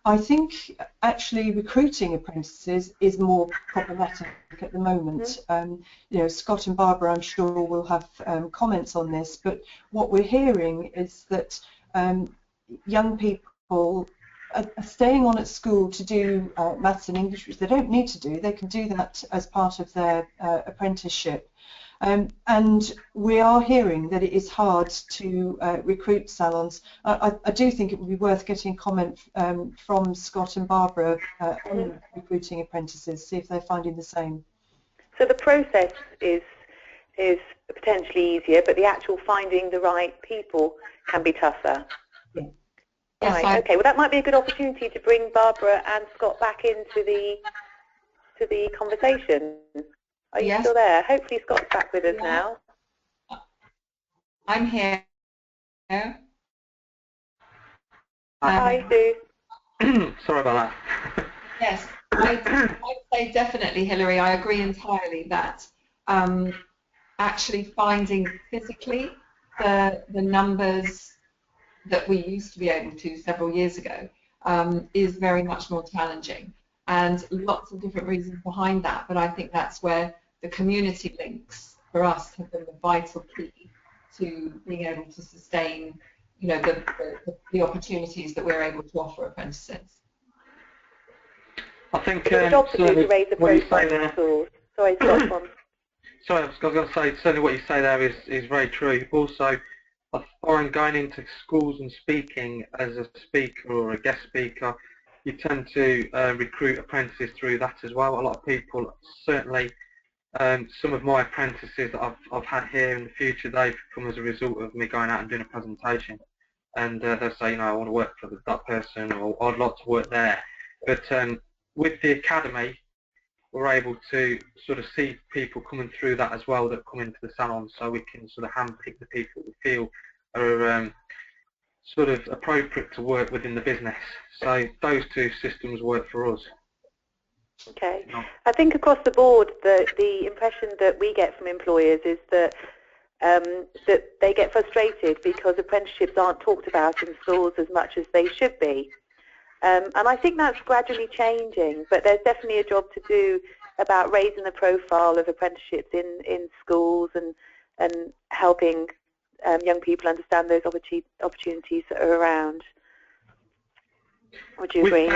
I think actually recruiting apprentices is more problematic at the moment. You know, Scott and Barbara, I'm sure, will have comments on this, but what we're hearing is that young people are staying on at school to do maths and English, which they don't need to do. They can do that as part of their apprenticeship. And we are hearing that it is hard to recruit salons. I do think it would be worth getting a comment from Scott and Barbara on recruiting apprentices, see if they're finding the same. So the process is potentially easier, but the actual finding the right people can be tougher. Yeah. Yes, right, okay, well that might be a good opportunity to bring Barbara and Scott back into the conversation. Are you still there? Hopefully Scott's back with us now. I'm here. Hi, Sue. Sorry about that. Yes, I'd say definitely, Hilary, I agree entirely that actually finding physically the numbers that we used to be able to several years ago is very much more challenging, and lots of different reasons behind that, but I think that's where the community links for us have been the vital key to being able to sustain, you know, the opportunities that we're able to offer apprentices. I think to raise the profile. Sorry, Scott, on. Sorry, I was going to say, certainly what you say there is very true. Also, I find going into schools and speaking as a speaker or a guest speaker, you tend to recruit apprentices through that as well. A lot of people, certainly some of my apprentices that I've had here in the future, they've come as a result of me going out and doing a presentation. And they'll say, you know, I want to work for that person, or I'd like to work there. But with the academy, we're able to sort of see people coming through that as well that come into the salon, so we can sort of handpick the people we feel are sort of appropriate to work within the business. So those two systems work for us. Okay. No. I think across the board, the impression that we get from employers is that that they get frustrated because apprenticeships aren't talked about in schools as much as they should be. And I think that's gradually changing, but there's definitely a job to do about raising the profile of apprenticeships in schools and helping young people understand those opportunities that are around. Would you agree?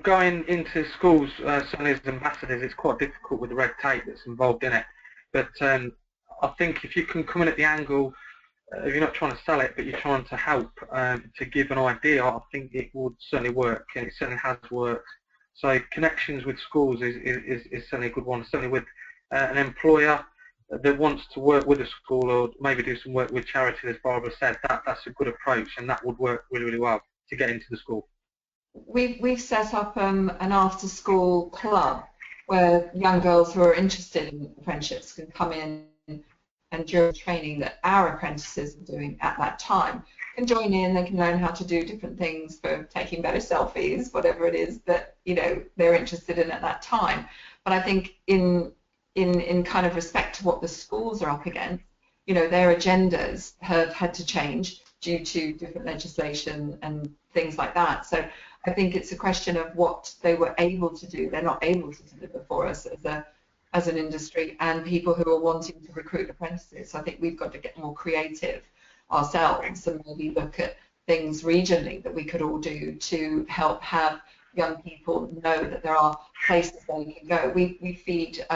Going into schools, certainly as ambassadors, it's quite difficult with the red tape that's involved in it. But I think if you can come in at the angle, if you're not trying to sell it, but you're trying to help to give an idea, I think it would certainly work, and it certainly has worked. So connections with schools is certainly a good one, certainly with an employer that wants to work with a school or maybe do some work with charity, as Barbara said. That's a good approach, and that would work really, really well to get into the school. We've set up an after-school club where young girls who are interested in apprenticeships can come in, and during training that our apprentices are doing at that time can join in. They can learn how to do different things for taking better selfies, whatever it is that they're interested in at that time. But I think in kind of respect to what the schools are up against, their agendas have had to change due to different legislation and things like that. So I think it's a question of what they were able to do. They're not able to deliver for us as an industry, and people who are wanting to recruit apprentices. So I think we've got to get more creative ourselves and maybe look at things regionally that we could all do to help have young people know that there are places where they can go. We feed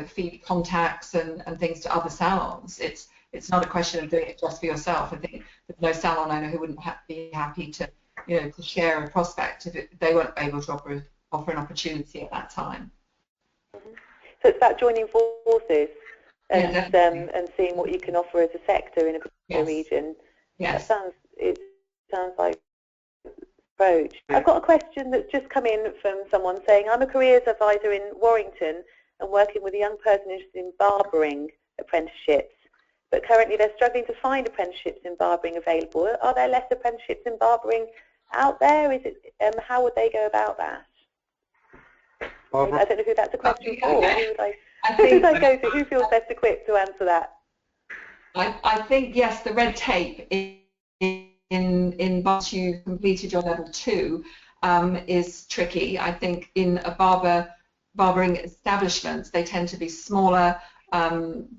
feed contacts and things to other salons. It's not a question of doing it just for yourself. I think there's no salon owner who wouldn't be happy to to share a prospect if they weren't able to offer an opportunity at that time. Mm-hmm. So it's about joining forces and Yeah, and seeing what you can offer as a sector in a particular region. Yes. It sounds like an approach. I've got a question that's just come in from someone saying, I'm a careers advisor in Warrington and working with a young person interested in barbering apprenticeships, but currently they're struggling to find apprenticeships in barbering available. Are there less apprenticeships in barbering out there? Is it? How would they go about that? Barbara? I don't know who that's a question for. Who would I go to? Who feels best equipped to answer that? I think, yes, the red tape in once you've completed your level 2 is tricky. I think in a barbering establishments, they tend to be smaller,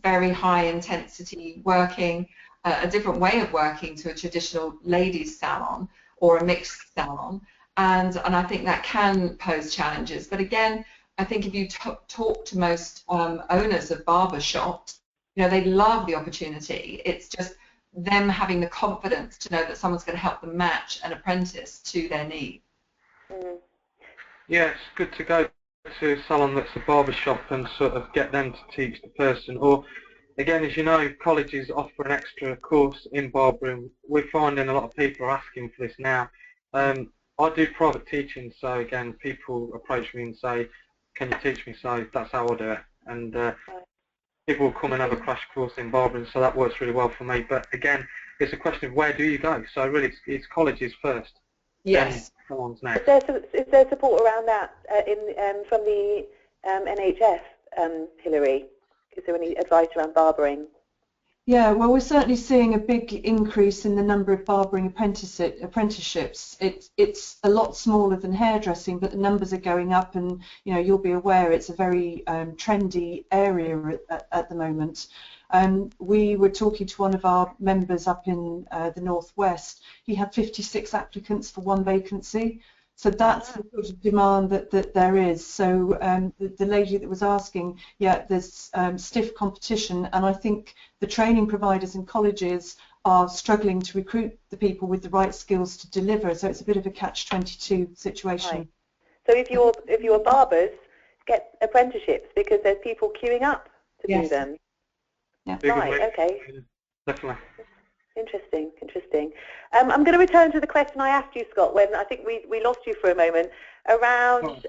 very high intensity working, a different way of working to a traditional ladies salon or a mixed salon, and I think that can pose challenges. But again, I think if you talk to most owners of barber shops, they love the opportunity. It's just them having the confidence to know that someone's going to help them match an apprentice to their needs. Mm. Yeah, it's good to go to a salon that's a barber shop and sort of get them to teach the person. Or, again, as you know, colleges offer an extra course in barbering. We're finding a lot of people are asking for this now. I do private teaching, so again, people approach me and say, can you teach me? So that's how I do it. And people will come and have a crash course in barbering, so that works really well for me. But again, it's a question of where do you go? So really, it's colleges first. Yes. Then salons next. Is there support around that from the NHS, Hilary? Is there any advice around barbering? Yeah, well, we're certainly seeing a big increase in the number of barbering apprenticeships. It's a lot smaller than hairdressing, but the numbers are going up, and you'll be aware it's a very trendy area at the moment. We were talking to one of our members up in the northwest. He had 56 applicants for one vacancy. So that's the sort of demand that there is. So the lady that was asking, yeah, there's stiff competition, and I think the training providers and colleges are struggling to recruit the people with the right skills to deliver. So it's a bit of a catch-22 situation. Right. So if you're barbers, get apprenticeships because there's people queuing up to do them. Yeah. Right. Okay. Definitely. Interesting. I'm going to return to the question I asked you, Scott, when I think we lost you for a moment, around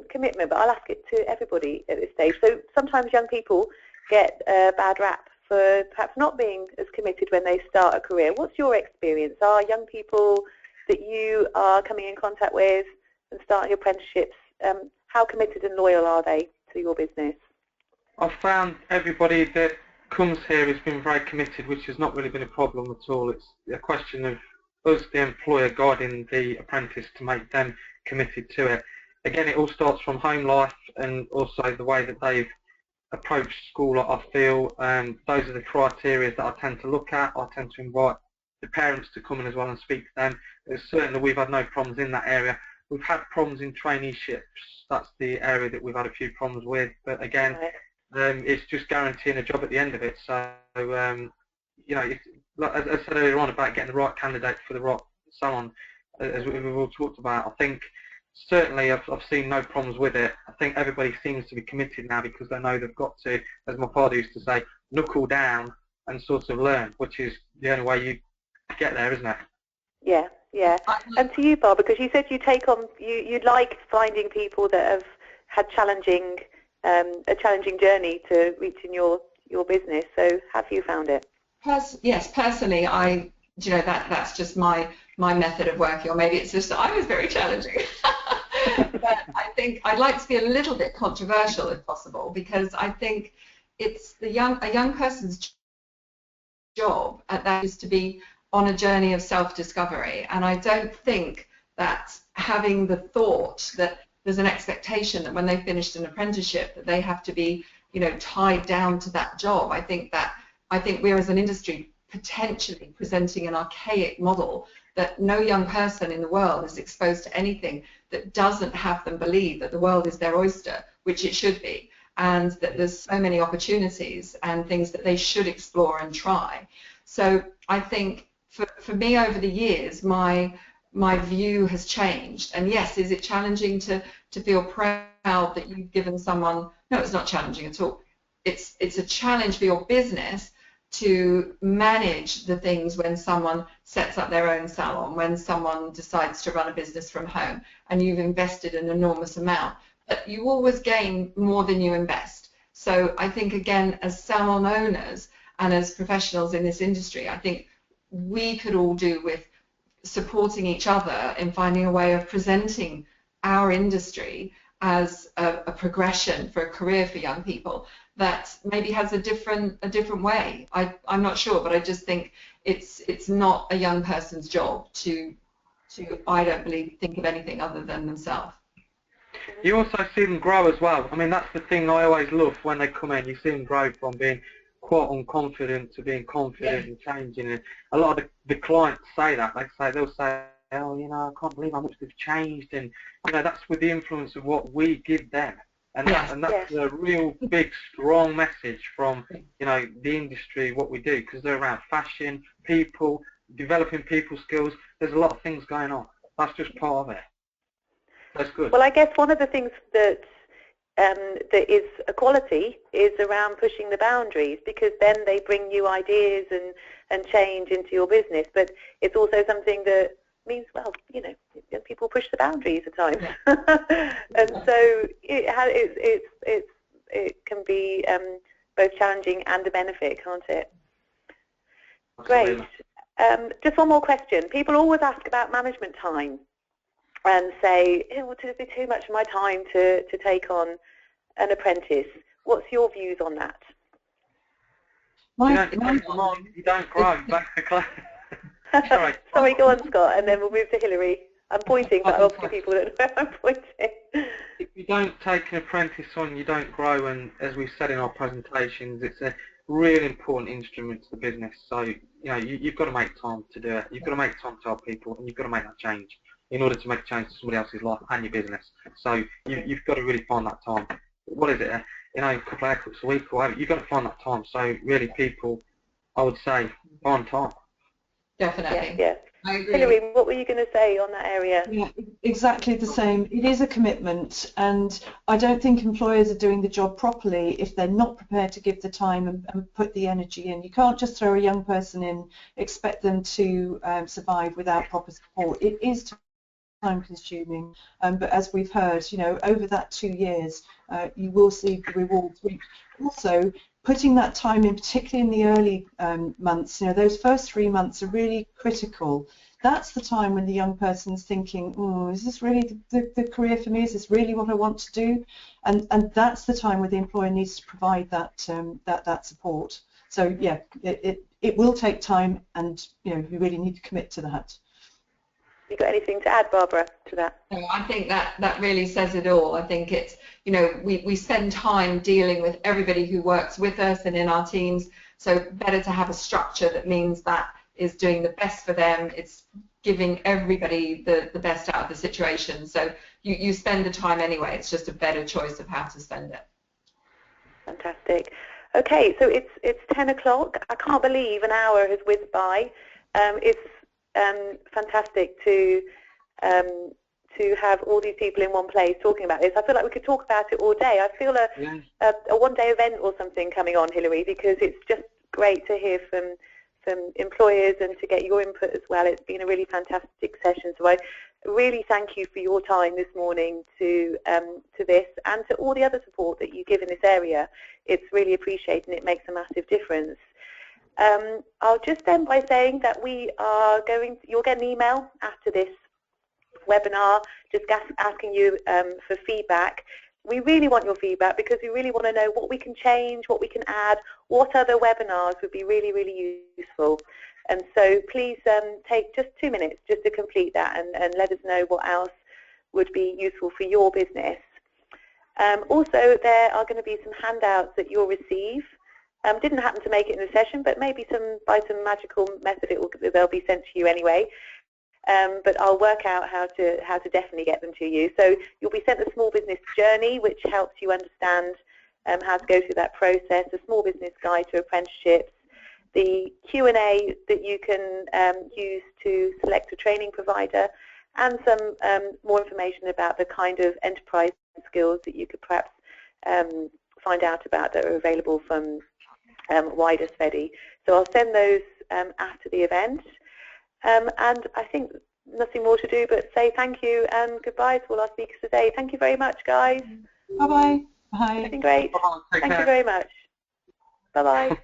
commitment, but I'll ask it to everybody at this stage. So sometimes young people get a bad rap for perhaps not being as committed when they start a career. What's your experience? Are young people that you are coming in contact with and starting apprenticeships how committed and loyal are they to your business? I've found everybody that comes here has been very committed, which has not really been a problem at all. It's a question of us, the employer, guiding the apprentice to make them committed to it. Again, it all starts from home life and also the way that they've approached school, I feel. Those are the criteria that I tend to look at. I tend to invite the parents to come in as well and speak to them. Certainly we've had no problems in that area. We've had problems in traineeships. That's the area that we've had a few problems with. But again, it's just guaranteeing a job at the end of it. So, you know, like as I said earlier on about getting the right candidate for the right salon, as we've all talked about, I think certainly I've seen no problems with it. I think everybody seems to be committed now because they know they've got to, as my father used to say, knuckle down and sort of learn, which is the only way you get there, isn't it? Yeah, yeah. And to you, Bob, because you said you take on, you like finding people that have had a challenging journey to reaching your business. So have you found it? Yes, personally, that's just my method of working, or maybe it's just that I was very challenging. But I think I'd like to be a little bit controversial if possible, because I think it's a young person's job at that is to be on a journey of self-discovery, and I don't think that having the thought that there's an expectation that when they've finished an apprenticeship that they have to be, tied down to that job. I think we're as an industry potentially presenting an archaic model that no young person in the world is exposed to anything that doesn't have them believe that the world is their oyster, which it should be, and that there's so many opportunities and things that they should explore and try. So I think for me over the years, my view has changed. And yes, is it challenging to feel proud that you've given someone? No, it's not challenging at all. It's a challenge for your business to manage the things when someone sets up their own salon, when someone decides to run a business from home, and you've invested an enormous amount. But you always gain more than you invest. So I think, again, as salon owners and as professionals in this industry, I think we could all do with supporting each other in finding a way of presenting our industry as a progression for a career for young people that maybe has a different way. I'm not sure, but I just think it's not a young person's job to I don't believe think of anything other than themselves. You also see them grow as well. I mean, that's the thing I always love when they come in. You see them grow from being quite unconfident to being confident and changing. And a lot of the clients say that. They'll say, oh, I can't believe how much they've changed. And, that's with the influence of what we give them. And, that's a real big, strong message from, the industry, what we do, because they're around fashion, people, developing people skills. There's a lot of things going on. That's just part of it. That's good. Well, I guess one of the things that is a quality is around pushing the boundaries, because then they bring new ideas and change into your business. But it's also something that means, well, people push the boundaries at times, and so it can be both challenging and a benefit, can't it? Great. Just one more question. People always ask about management time and say, would it be too much of my time to take on an apprentice? What's your views on that? You don't grow. Back to class. Sorry, go on, Scott, and then we'll move to Hillary. I'm pointing, but obviously people don't know I'm pointing. If you don't take an apprentice on, you don't grow, and as we've said in our presentations, it's a really important instrument to the business. So, you've got to make time to do it. You've got to make time to help people, and you've got to make that change in order to make a change to somebody else's life and your business. So you've got to really find that time. What is it? A couple of haircuts a week or whatever. You've got to find that time. So really, people, I would say, find time. Definitely. Yeah. I agree. Hillary, what were you going to say on that area? Yeah, exactly the same. It is a commitment, and I don't think employers are doing the job properly if they're not prepared to give the time and put the energy in. You can't just throw a young person in, expect them to survive without proper support. It is time consuming, but as we've heard, over that 2 years, you will see the rewards. Also, putting that time in, particularly in the early months, those first 3 months are really critical that's the time when the young person's thinking, oh, is this really the career for me? Is this really what I want to do? And that's the time where the employer needs to provide that that support. So yeah, it will take time, and you know, we really need to commit to that. You got anything to add, Barbara, to that? No, I think that really says it all. I think it's, you know, we spend time dealing with everybody who works with us and in our teams, so better to have a structure that means that is doing the best for them. It's giving everybody the best out of the situation. So you spend the time anyway. It's just a better choice of how to spend it. Fantastic. Okay, so it's 10 o'clock. I can't believe an hour has whizzed by. It's fantastic to have all these people in one place talking about this. I feel like we could talk about it all day. I feel a one-day event or something coming on, Hilary, because it's just great to hear from employers and to get your input as well. It's been a really fantastic session. So I really thank you for your time this morning to this and to all the other support that you give in this area. It's really appreciated and it makes a massive difference. I'll just end by saying that you'll get an email after this webinar just asking you for feedback. We really want your feedback because we really want to know what we can change, what we can add, what other webinars would be really, really useful. And so please take just 2 minutes just to complete that and let us know what else would be useful for your business. Also, there are going to be some handouts that you'll receive. Didn't happen to make it in the session, but maybe by some magical method they'll be sent to you anyway. But I'll work out how to definitely get them to you. So you'll be sent a small business journey, which helps you understand how to go through that process, a small business guide to apprenticeships, the Q&A that you can use to select a training provider, and some more information about the kind of enterprise skills that you could perhaps find out about that are available from wider SVEDI. So I'll send those after the event. And I think nothing more to do but say thank you and goodbye to all our speakers today. Thank you very much, guys. Bye-bye. Bye. It's been great. Thank you very much. Bye-bye.